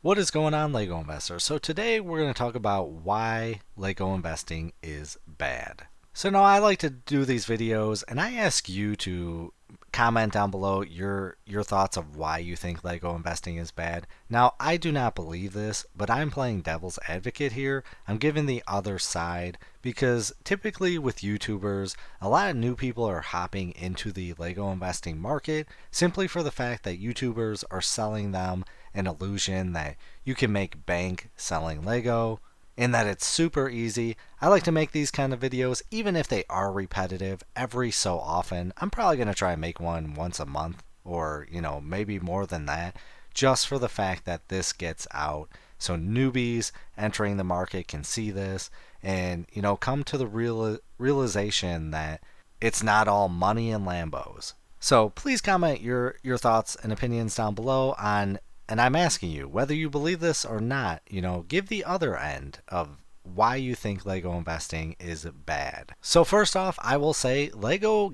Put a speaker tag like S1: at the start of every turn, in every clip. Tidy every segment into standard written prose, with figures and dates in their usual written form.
S1: What is going on, Lego investors? So today we're going to talk about why Lego investing is bad. So now I like to do these videos and I ask you to comment down below your thoughts of why you think Lego investing is bad. Now, I do not believe this, but I'm playing devil's advocate here. I'm giving the other side because typically with YouTubers, a lot of new people are hopping into the Lego investing market simply for the fact that YouTubers are selling them an illusion that you can make bank selling Lego and that it's super easy. I like to make these kind of videos, even if they are repetitive, every so often. I'm probably going to try and make one once a month or, maybe more than that, just for the fact that this gets out so newbies entering the market can see this and, come to the realization that it's not all money and Lambos. So please comment your thoughts and opinions down below on, and I'm asking you whether you believe this or not, give the other end of why you think Lego investing is bad. So first off, I will say Lego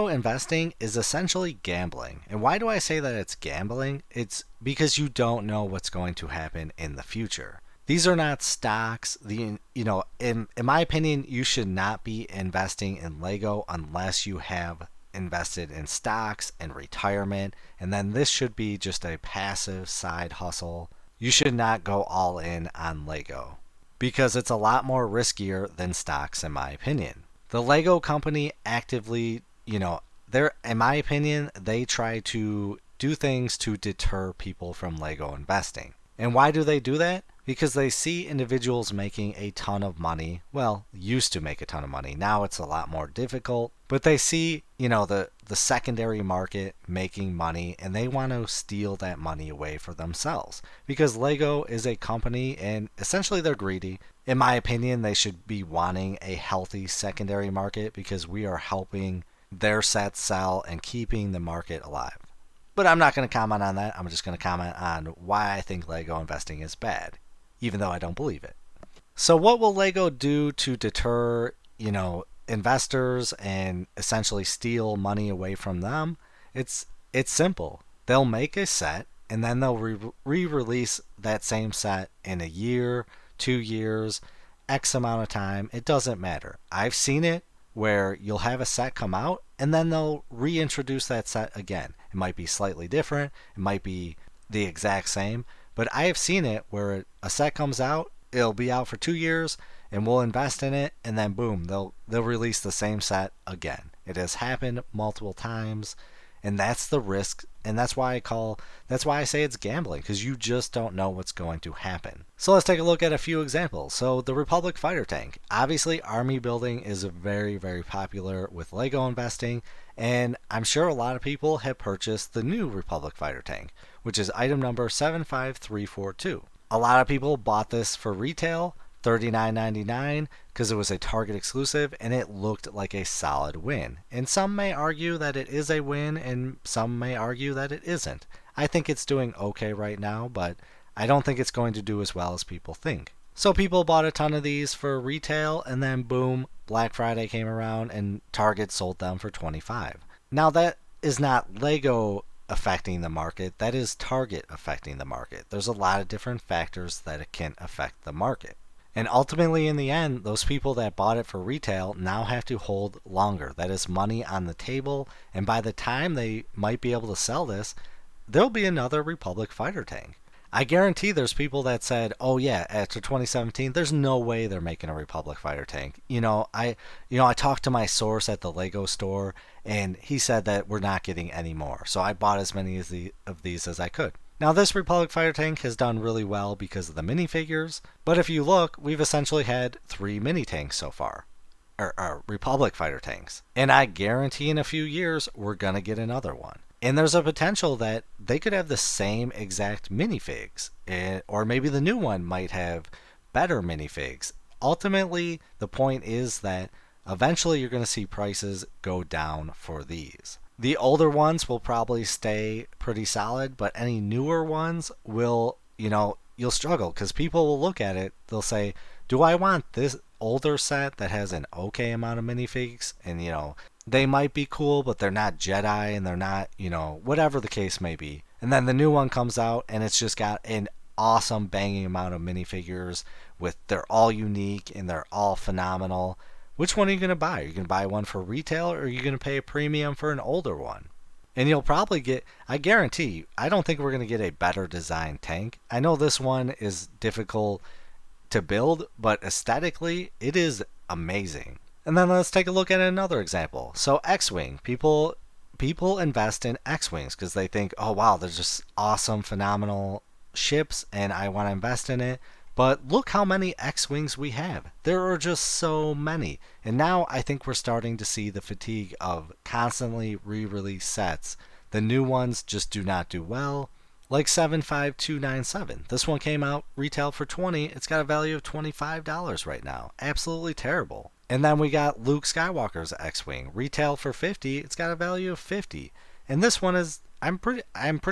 S1: investing is essentially gambling. And why do I say that it's gambling? It's because you don't know what's going to happen in the future. These are not stocks. In my opinion, you should not be investing in Lego unless you have invested in stocks and retirement, and then this should be just a passive side hustle. You should not go all in on Lego because it's a lot more riskier than stocks, in my opinion. The Lego company actively, they're, in my opinion, they try to do things to deter people from Lego investing. And why do they do that? Because they see individuals making a ton of money. Well, used to make a ton of money. Now it's a lot more difficult. But they see, the secondary market making money and they want to steal that money away for themselves. Because Lego is a company and essentially they're greedy. In my opinion, they should be wanting a healthy secondary market because we are helping their sets sell and keeping the market alive. But I'm not going to comment on that. I'm just going to comment on why I think Lego investing is bad, even though I don't believe it. So, what will Lego do to deter, investors and essentially steal money away from them? It's simple. They'll make a set and then they'll re-release that same set in a year, 2 years, X amount of time. It doesn't matter. I've seen it where you'll have a set come out and then they'll reintroduce that set again. It might be slightly different, it might be the exact same, but I have seen it where a set comes out, it'll be out for 2 years, and we'll invest in it, and then boom, they'll release the same set again. It has happened multiple times, and that's the risk, and that's why I say it's gambling, because you just don't know what's going to happen. So let's take a look at a few examples. So the Republic fighter tank. Obviously, army building is very, very popular with Lego investing, and I'm sure a lot of people have purchased the new Republic fighter tank, which is item number 75342. A lot of people bought this for retail, $39.99, because it was a Target exclusive and it looked like a solid win. And some may argue that it is a win and some may argue that it isn't. I think it's doing okay right now, but I don't think it's going to do as well as people think. So people bought a ton of these for retail and then boom, Black Friday came around and Target sold them for 25. Now that is not Lego affecting the market, that is Target affecting the market. There's a lot of different factors that can affect the market. And ultimately, in the end, those people that bought it for retail now have to hold longer. That is money on the table. And by the time they might be able to sell this, there'll be another Republic fighter tank. I guarantee there's people that said, "Oh yeah, after 2017, there's no way they're making a Republic fighter tank." I talked to my source at the Lego store, and he said that we're not getting any more. So I bought as many of these as I could. Now, this Republic fighter tank has done really well because of the minifigures, but if you look, we've essentially had 3 mini tanks so far, or Republic fighter tanks. And I guarantee in a few years, we're going to get another one. And there's a potential that they could have the same exact minifigs, or maybe the new one might have better minifigs. Ultimately, the point is that eventually you're going to see prices go down for these. The older ones will probably stay pretty solid, but any newer ones will, you'll struggle because people will look at it. They'll say, do I want this older set that has an okay amount of minifigs? And, they might be cool, but they're not Jedi and they're not, whatever the case may be. And then the new one comes out and it's just got an awesome banging amount of minifigures they're all unique and they're all phenomenal. Which one are you going to buy? Are you going to buy one for retail, or are you going to pay a premium for an older one? And you'll probably get, I guarantee you, I don't think we're going to get a better designed tank. I know this one is difficult to build, but aesthetically, it is amazing. And then let's take a look at another example. So X-Wing, people invest in X-Wings because they think, oh wow, they're just awesome, phenomenal ships, and I want to invest in it. But look how many X-Wings we have. There are just so many. And now I think we're starting to see the fatigue of constantly re-release sets. The new ones just do not do well. Like 75297. This one came out retail for $20. It's got a value of $25 right now. Absolutely terrible. And then we got Luke Skywalker's X-Wing. Retail for $50. It's got a value of $50. And this one is, I'm pretty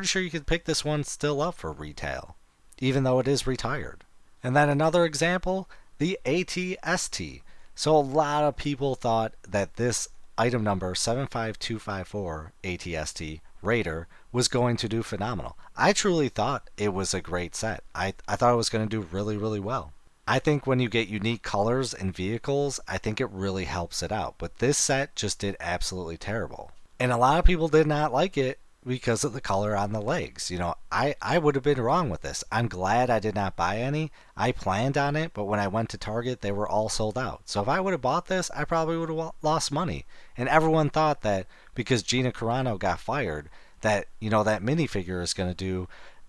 S1: sure you could pick this one still up for retail, even though it is retired. And then another example, the AT-ST. So a lot of people thought that this item number 75254 AT-ST Raider was going to do phenomenal. I truly thought it was a great set. I thought it was going to do really, really well. I think when you get unique colors and vehicles, I think it really helps it out. But this set just did absolutely terrible. And a lot of people did not like it because of the color on the legs. You know, I would have been wrong with this. I'm glad I did not buy any. I planned on it, but when I went to Target, they were all sold out. So if I would have bought this, I probably would have lost money. And everyone thought that because Gina Carano got fired, that, you know, that minifigure is going to do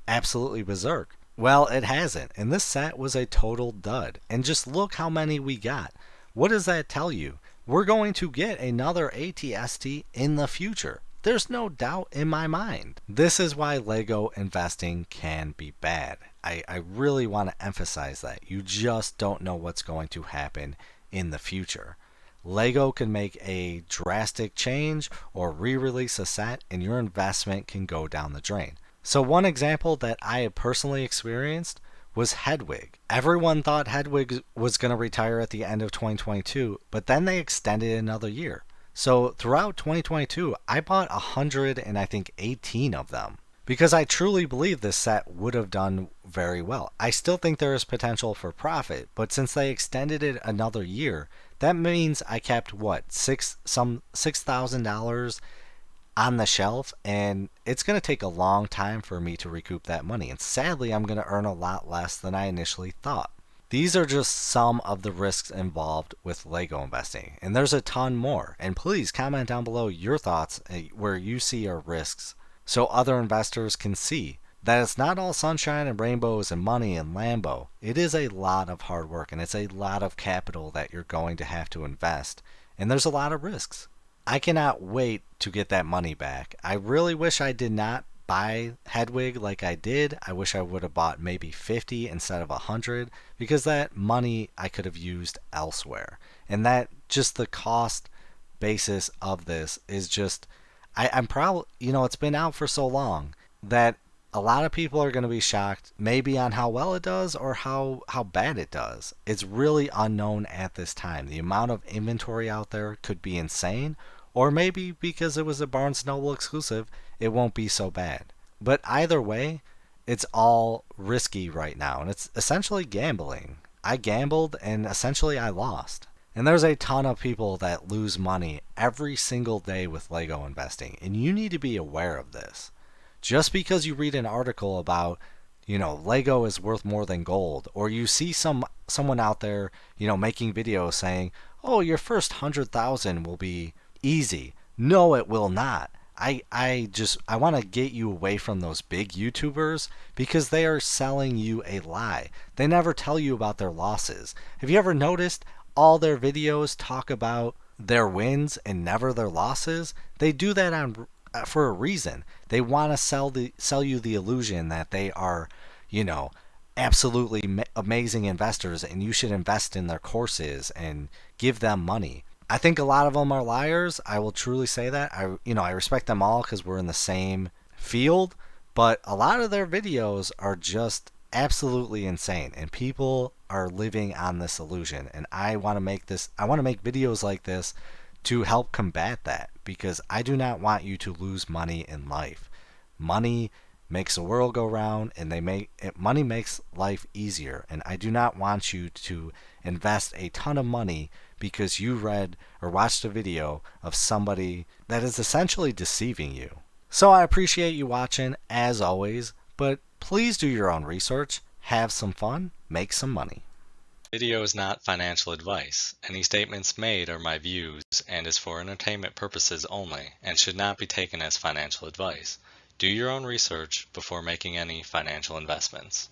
S1: absolutely berserk. Well, it hasn't. And this set was a total dud. And just look how many we got. What does that tell you? We're going to get another AT-ST in the future. There's no doubt in my mind. This is why Lego investing can be bad. I really want to emphasize that. You just don't know what's going to happen in the future. Lego can make a drastic change or re-release a set, and your investment can go down the drain. So one example that I have personally experienced was Hedwig. Everyone thought Hedwig was going to retire at the end of 2022, but then they extended another year. So throughout 2022, I bought 118 of them because I truly believe this set would have done very well. I still think there is potential for profit, but since they extended it another year, that means I kept $6,000 on the shelf, and it's going to take a long time for me to recoup that money. And sadly, I'm going to earn a lot less than I initially thought. These are just some of the risks involved with Lego investing, and there's a ton more. And please comment down below your thoughts where you see are risks so other investors can see that it's not all sunshine and rainbows and money and Lambo. It is a lot of hard work, and it's a lot of capital that you're going to have to invest, and there's a lot of risks. I cannot wait to get that money back. I really wish I did not buy Hedwig like I did. I wish I would have bought maybe 50 instead of 100, because that money I could have used elsewhere. And that just the cost basis of this is just, I'm probably, you know, it's been out for so long that a lot of people are going to be shocked maybe on how well it does or how bad it does. It's really unknown at this time. The amount of inventory out there could be insane, or maybe because it was a Barnes & Noble exclusive, it won't be so bad. But either way, it's all risky right now, and it's essentially gambling. I gambled, and essentially I lost. And there's a ton of people that lose money every single day with Lego investing, and you need to be aware of this. Just because you read an article about, you know, Lego is worth more than gold, or you see someone out there, you know, making videos saying, oh, your first 100,000 will be easy. No, it will not. I want to get you away from those big YouTubers because they are selling you a lie. They never tell you about their losses. Have you ever noticed all their videos talk about their wins and never their losses? They do that for a reason. They want to sell you the illusion that they are, you know, absolutely amazing investors and you should invest in their courses and give them money. I think a lot of them are liars. I will truly say that. I respect them all because we're in the same field, but a lot of their videos are just absolutely insane, and people are living on this illusion. And I want to make videos like this to help combat that, because I do not want you to lose money in life. Money makes the world go round, and money makes life easier. And I do not want you to invest a ton of money because you read or watched a video of somebody that is essentially deceiving you. So I appreciate you watching as always, but please do your own research, have some fun, make some money.
S2: Video is not financial advice. Any statements made are my views and is for entertainment purposes only and should not be taken as financial advice. Do your own research before making any financial investments.